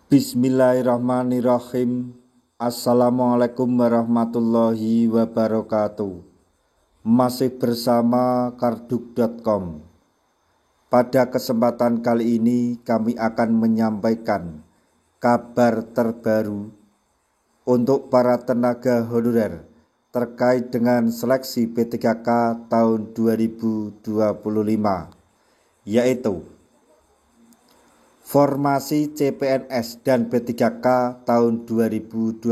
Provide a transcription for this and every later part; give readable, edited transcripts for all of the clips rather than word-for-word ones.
Bismillahirrahmanirrahim. Assalamualaikum warahmatullahi wabarakatuh. Masih bersama karduk.com. Pada kesempatan kali ini kami akan menyampaikan kabar terbaru untuk para tenaga honorer terkait dengan seleksi P3K tahun 2025, yaitu formasi CPNS dan P3K tahun 2025,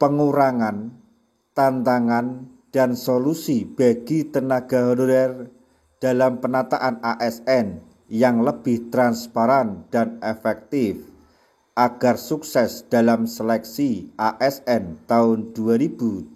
pengurangan, tantangan, dan solusi bagi tenaga honorer dalam penataan ASN yang lebih transparan dan efektif agar sukses dalam seleksi ASN tahun 2025.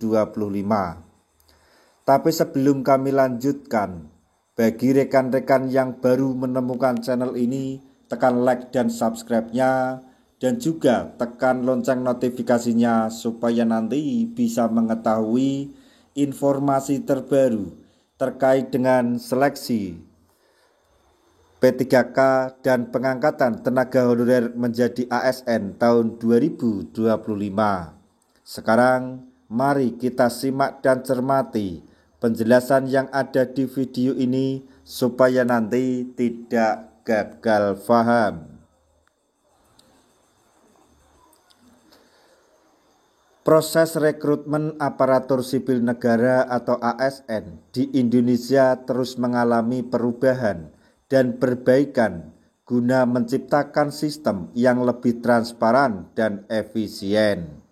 Tapi sebelum kami lanjutkan, bagi rekan-rekan yang baru menemukan channel ini, tekan like dan subscribe-nya, dan juga tekan lonceng notifikasinya supaya nanti bisa mengetahui informasi terbaru terkait dengan seleksi P3K dan pengangkatan tenaga honorer menjadi ASN tahun 2025. Sekarang mari kita simak dan cermati penjelasan yang ada di video ini supaya nanti tidak gagal paham. Proses rekrutmen aparatur sipil negara atau ASN di Indonesia terus mengalami perubahan dan perbaikan guna menciptakan sistem yang lebih transparan dan efisien.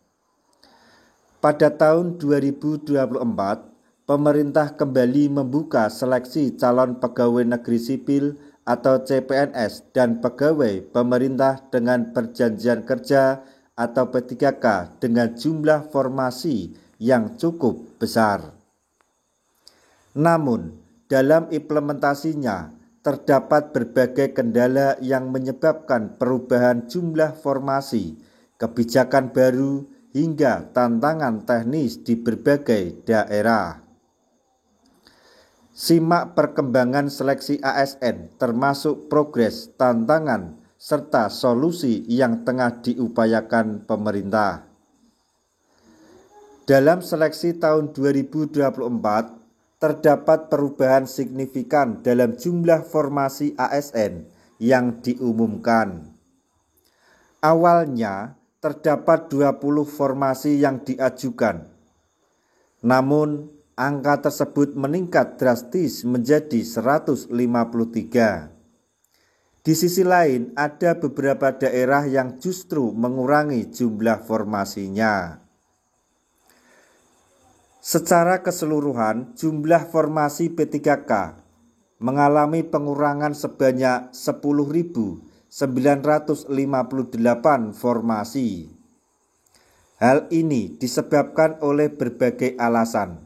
Pada tahun 2024, pemerintah kembali membuka seleksi calon pegawai negeri sipil atau CPNS dan pegawai pemerintah dengan perjanjian kerja atau P3K dengan jumlah formasi yang cukup besar. Namun, dalam implementasinya terdapat berbagai kendala yang menyebabkan perubahan jumlah formasi, kebijakan baru, hingga tantangan teknis di berbagai daerah. Simak perkembangan seleksi ASN termasuk progres, tantangan, serta solusi yang tengah diupayakan pemerintah. Dalam seleksi tahun 2024, terdapat perubahan signifikan dalam jumlah formasi ASN yang diumumkan. Awalnya, terdapat 20 formasi yang diajukan. Namun, angka tersebut meningkat drastis menjadi 153. Di sisi lain, ada beberapa daerah yang justru mengurangi jumlah formasinya. Secara keseluruhan, jumlah formasi P3K mengalami pengurangan sebanyak 10.958 formasi. Hal ini disebabkan oleh berbagai alasan,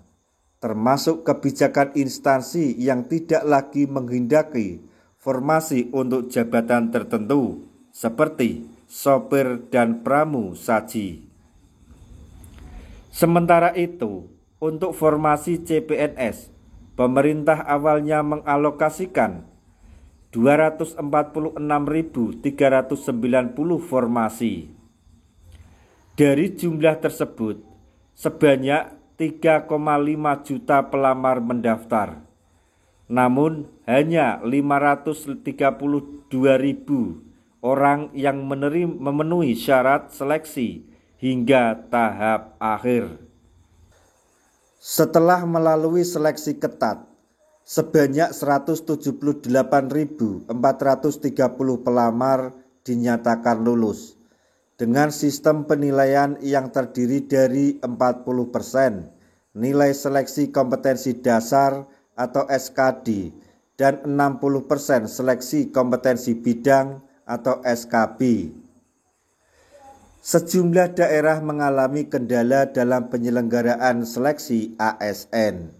termasuk kebijakan instansi yang tidak lagi menghendaki formasi untuk jabatan tertentu seperti sopir dan pramu saji. Sementara itu, untuk formasi CPNS, pemerintah awalnya mengalokasikan 246.390 formasi. Dari jumlah tersebut, sebanyak 3,5 juta pelamar mendaftar. Namun hanya 532.000 orang yang memenuhi syarat seleksi hingga tahap akhir. Setelah melalui seleksi ketat, sebanyak 178.430 pelamar dinyatakan lulus dengan sistem penilaian yang terdiri dari 40% nilai seleksi kompetensi dasar atau SKD dan 60% seleksi kompetensi bidang atau SKB. Sejumlah daerah mengalami kendala dalam penyelenggaraan seleksi ASN.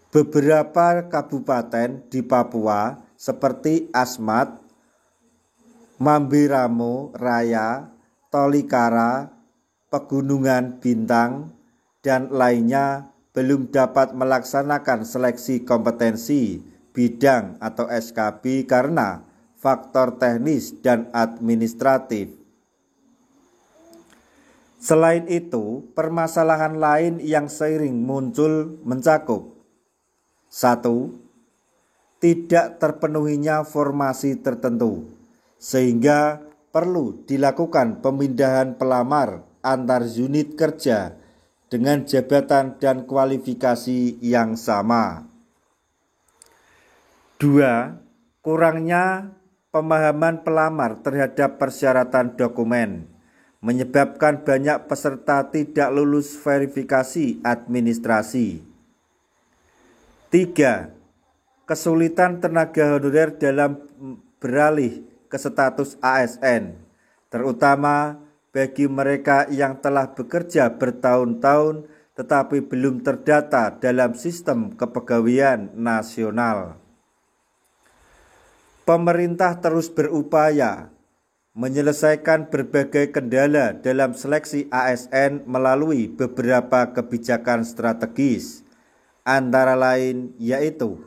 Beberapa kabupaten di Papua seperti Asmat, Mamberamo Raya, Tolikara, Pegunungan Bintang, dan lainnya belum dapat melaksanakan seleksi kompetensi bidang atau SKB karena faktor teknis dan administratif. Selain itu, permasalahan lain yang seiring muncul mencakup 1. Tidak terpenuhinya formasi tertentu, sehingga perlu dilakukan pemindahan pelamar antar unit kerja dengan jabatan dan kualifikasi yang sama. 2. Kurangnya pemahaman pelamar terhadap persyaratan dokumen menyebabkan banyak peserta tidak lulus verifikasi administrasi. 3. Kesulitan tenaga honorer dalam beralih ke status ASN, terutama bagi mereka yang telah bekerja bertahun-tahun tetapi belum terdata dalam sistem kepegawaian nasional. Pemerintah terus berupaya menyelesaikan berbagai kendala dalam seleksi ASN melalui beberapa kebijakan strategis, antara lain yaitu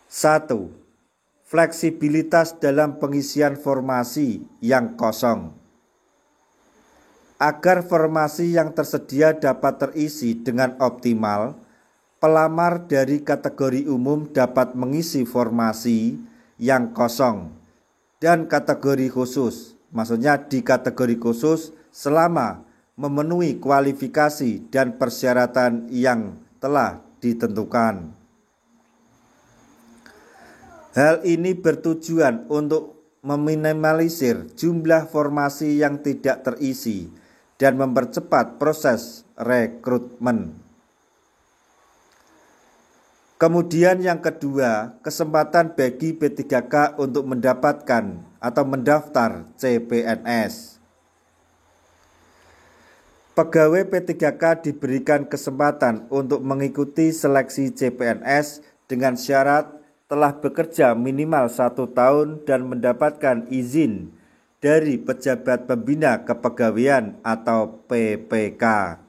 1. Fleksibilitas dalam pengisian formasi yang kosong. Agar formasi yang tersedia dapat terisi dengan optimal, pelamar dari kategori umum dapat mengisi formasi yang kosong dan kategori khusus, maksudnya di kategori khusus selama memenuhi kualifikasi dan persyaratan yang telah ditentukan. Hal ini bertujuan untuk meminimalisir jumlah formasi yang tidak terisi dan mempercepat proses rekrutmen. Kemudian yang kedua, kesempatan bagi P3K untuk mendapatkan atau mendaftar CPNS. Pegawai P3K diberikan kesempatan untuk mengikuti seleksi CPNS dengan syarat telah bekerja minimal 1 tahun dan mendapatkan izin dari Pejabat Pembina Kepegawaian atau PPK.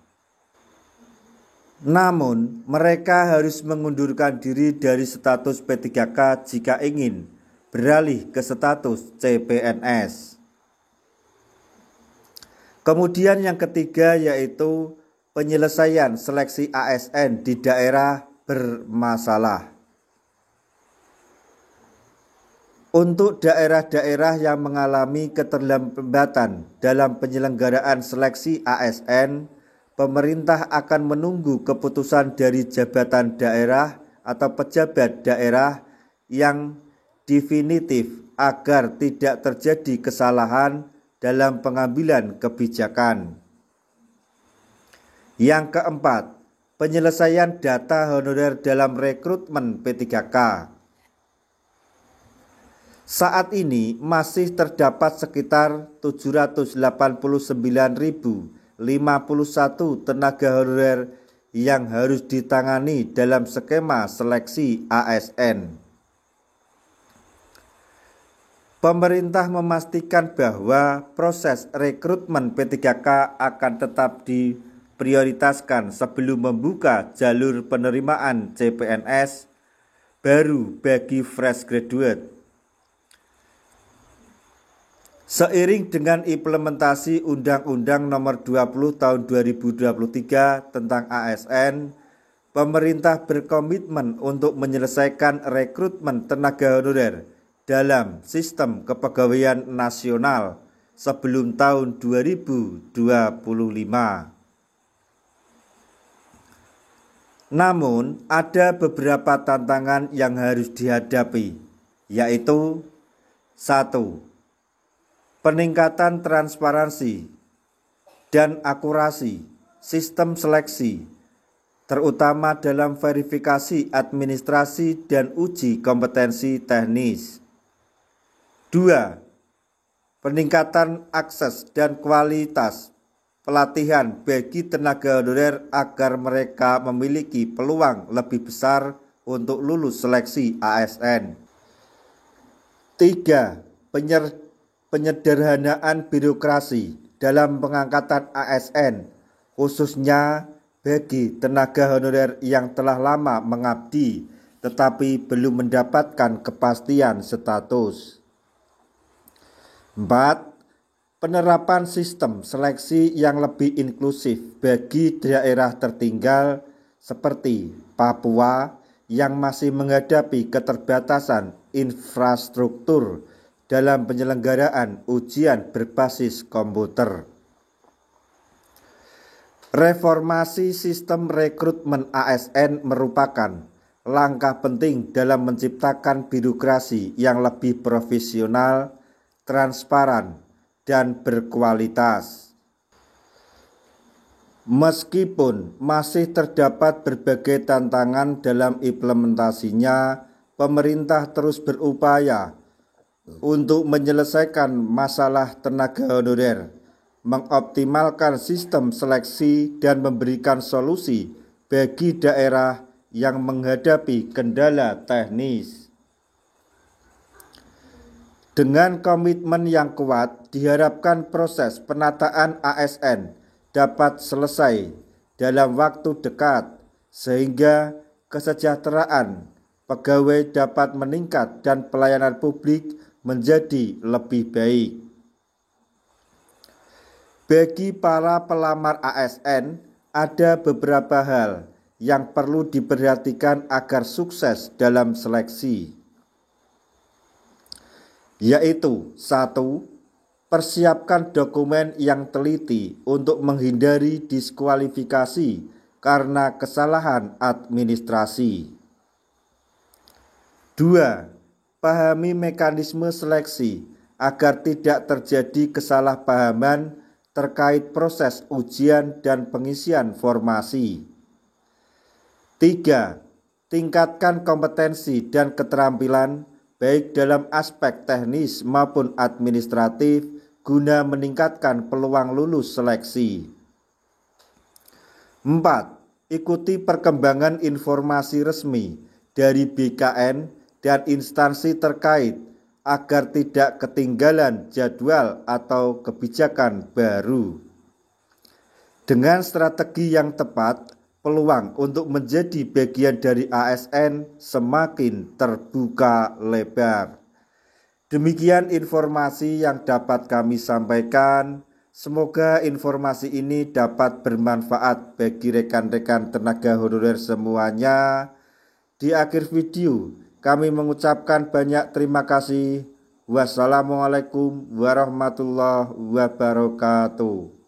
Namun, mereka harus mengundurkan diri dari status P3K jika ingin beralih ke status CPNS. Kemudian yang ketiga yaitu penyelesaian seleksi ASN di daerah bermasalah. Untuk daerah-daerah yang mengalami keterlambatan dalam penyelenggaraan seleksi ASN, pemerintah akan menunggu keputusan dari jabatan daerah atau pejabat daerah yang definitif agar tidak terjadi kesalahan dalam pengambilan kebijakan. Yang keempat, penyelesaian data honorer dalam rekrutmen P3K. Saat ini masih terdapat sekitar 789.051 tenaga honorer yang harus ditangani dalam skema seleksi ASN. Pemerintah memastikan bahwa proses rekrutmen P3K akan tetap diprioritaskan sebelum membuka jalur penerimaan CPNS baru bagi fresh graduate. Seiring dengan implementasi Undang-Undang Nomor 20 Tahun 2023 tentang ASN, pemerintah berkomitmen untuk menyelesaikan rekrutmen tenaga honorer dalam sistem kepegawaian nasional sebelum tahun 2025. Namun, ada beberapa tantangan yang harus dihadapi, yaitu 1. Peningkatan transparansi dan akurasi sistem seleksi, terutama dalam verifikasi administrasi dan uji kompetensi teknis. 2. Peningkatan akses dan kualitas pelatihan bagi tenaga honorer agar mereka memiliki peluang lebih besar untuk lulus seleksi ASN. 3. Penyederhanaan birokrasi dalam pengangkatan ASN, khususnya bagi tenaga honorer yang telah lama mengabdi tetapi belum mendapatkan kepastian status. 4. Penerapan sistem seleksi yang lebih inklusif bagi daerah tertinggal seperti Papua yang masih menghadapi keterbatasan infrastruktur dalam penyelenggaraan ujian berbasis komputer. Reformasi sistem rekrutmen ASN merupakan langkah penting dalam menciptakan birokrasi yang lebih profesional, transparan, dan berkualitas. Meskipun masih terdapat berbagai tantangan dalam implementasinya, pemerintah terus berupaya untuk menyelesaikan masalah tenaga honorer, mengoptimalkan sistem seleksi, dan memberikan solusi bagi daerah yang menghadapi kendala teknis. Dengan komitmen yang kuat, diharapkan proses penataan ASN dapat selesai dalam waktu dekat, sehingga kesejahteraan pegawai dapat meningkat dan pelayanan publik menjadi lebih baik. Bagi para pelamar ASN, ada beberapa hal yang perlu diperhatikan agar sukses dalam seleksi, yaitu 1. Persiapkan dokumen yang teliti untuk menghindari diskualifikasi karena kesalahan administrasi. 2. Pahami mekanisme seleksi agar tidak terjadi kesalahpahaman terkait proses ujian dan pengisian formasi. 3. Tingkatkan kompetensi dan keterampilan baik dalam aspek teknis maupun administratif guna meningkatkan peluang lulus seleksi. 4. Ikuti perkembangan informasi resmi dari BKN dan instansi terkait agar tidak ketinggalan jadwal atau kebijakan baru. Dengan strategi yang tepat, peluang untuk menjadi bagian dari ASN semakin terbuka lebar. Demikian informasi yang dapat kami sampaikan. Semoga informasi ini dapat bermanfaat bagi rekan-rekan tenaga honorer semuanya. Di akhir video, kami mengucapkan banyak terima kasih. Wassalamualaikum warahmatullahi wabarakatuh.